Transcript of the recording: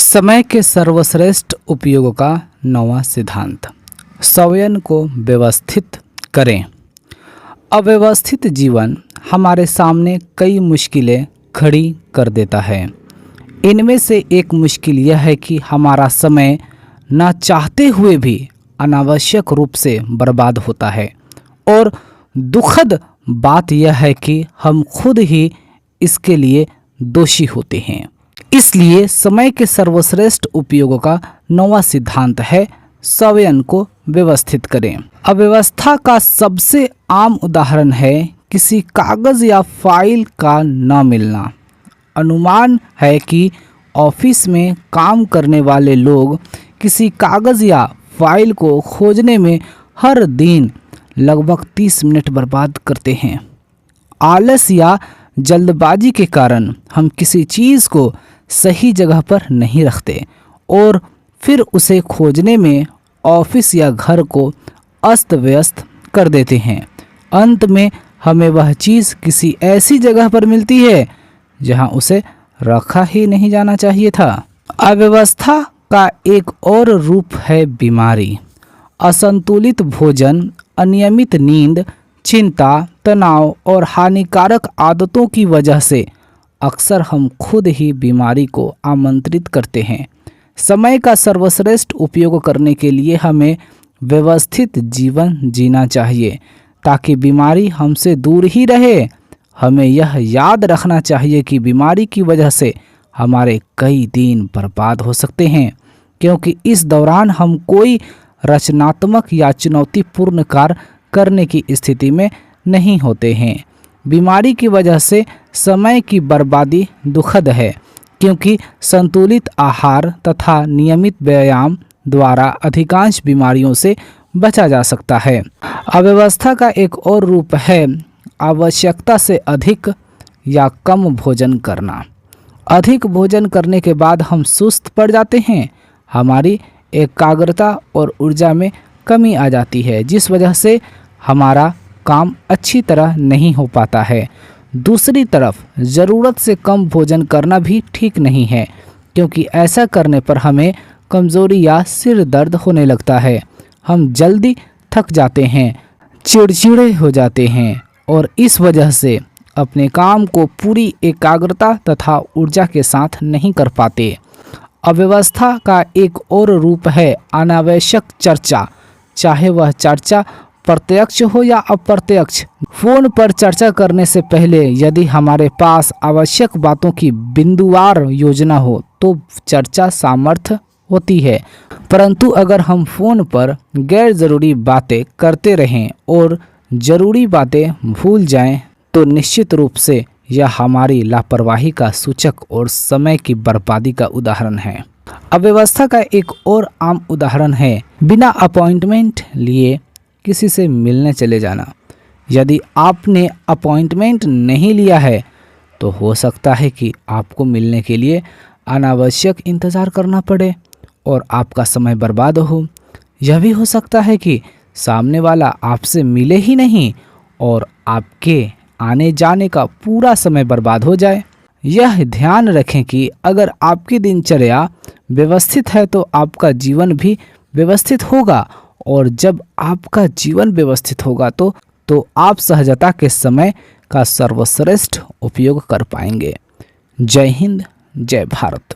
समय के सर्वश्रेष्ठ उपयोग का 9वां सिद्धांत। समय को व्यवस्थित करें। अव्यवस्थित जीवन हमारे सामने कई मुश्किलें खड़ी कर देता है। इनमें से एक मुश्किल यह है कि हमारा समय ना चाहते हुए भी अनावश्यक रूप से बर्बाद होता है, और दुखद बात यह है कि हम खुद ही इसके लिए दोषी होते हैं। इसलिए समय के सर्वश्रेष्ठ उपयोग का 9वां सिद्धांत है, समय को व्यवस्थित करें। अव्यवस्था का सबसे आम उदाहरण है किसी कागज या फाइल का न मिलना। अनुमान है कि ऑफिस में काम करने वाले लोग किसी कागज या फाइल को खोजने में हर दिन लगभग 30 मिनट बर्बाद करते हैं। आलस या जल्दबाजी के कारण हम किसी चीज़ को सही जगह पर नहीं रखते और फिर उसे खोजने में ऑफिस या घर को अस्त व्यस्त कर देते हैं। अंत में हमें वह चीज़ किसी ऐसी जगह पर मिलती है जहां उसे रखा ही नहीं जाना चाहिए था। अव्यवस्था का एक और रूप है बीमारी। असंतुलित भोजन, अनियमित नींद, चिंता, तनाव और हानिकारक आदतों की वजह से अक्सर हम खुद ही बीमारी को आमंत्रित करते हैं। समय का सर्वश्रेष्ठ उपयोग करने के लिए हमें व्यवस्थित जीवन जीना चाहिए ताकि बीमारी हमसे दूर ही रहे। हमें यह याद रखना चाहिए कि बीमारी की वजह से हमारे कई दिन बर्बाद हो सकते हैं, क्योंकि इस दौरान हम कोई रचनात्मक या चुनौतीपूर्ण कार्य करने की स्थिति में नहीं होते हैं। बीमारी की वजह से समय की बर्बादी दुखद है, क्योंकि संतुलित आहार तथा नियमित व्यायाम द्वारा अधिकांश बीमारियों से बचा जा सकता है। अव्यवस्था का एक और रूप है आवश्यकता से अधिक या कम भोजन करना। अधिक भोजन करने के बाद हम सुस्त पड़ जाते हैं, हमारी एकाग्रता और ऊर्जा में कमी आ जाती है, जिस वजह से हमारा काम अच्छी तरह नहीं हो पाता है। दूसरी तरफ ज़रूरत से कम भोजन करना भी ठीक नहीं है, क्योंकि ऐसा करने पर हमें कमज़ोरी या सिर दर्द होने लगता है। हम जल्दी थक जाते हैं, चिड़चिड़े हो जाते हैं और इस वजह से अपने काम को पूरी एकाग्रता तथा ऊर्जा के साथ नहीं कर पाते। अव्यवस्था का एक और रूप है अनावश्यक चर्चा, चाहे वह चर्चा प्रत्यक्ष हो या अप्रत्यक्ष। फोन पर चर्चा करने से पहले यदि हमारे पास आवश्यक बातों की बिंदुवार योजना हो तो चर्चा सामर्थ्य होती है, परंतु अगर हम फोन पर गैर ज़रूरी बातें करते रहें और ज़रूरी बातें भूल जाएं, तो निश्चित रूप से यह हमारी लापरवाही का सूचक और समय की बर्बादी का उदाहरण है। अव्यवस्था का एक और आम उदाहरण है बिना अपॉइंटमेंट लिए किसी से मिलने चले जाना। यदि आपने अपॉइंटमेंट नहीं लिया है तो हो सकता है कि आपको मिलने के लिए अनावश्यक इंतज़ार करना पड़े और आपका समय बर्बाद हो। यह भी हो सकता है कि सामने वाला आपसे मिले ही नहीं और आपके आने जाने का पूरा समय बर्बाद हो जाए। यह ध्यान रखें कि अगर आपकी दिनचर्या व्यवस्थित है तो आपका जीवन भी व्यवस्थित होगा, और जब आपका जीवन व्यवस्थित होगा तो आप सहजता के समय का सर्वश्रेष्ठ उपयोग कर पाएंगे। जय हिंद, जय भारत।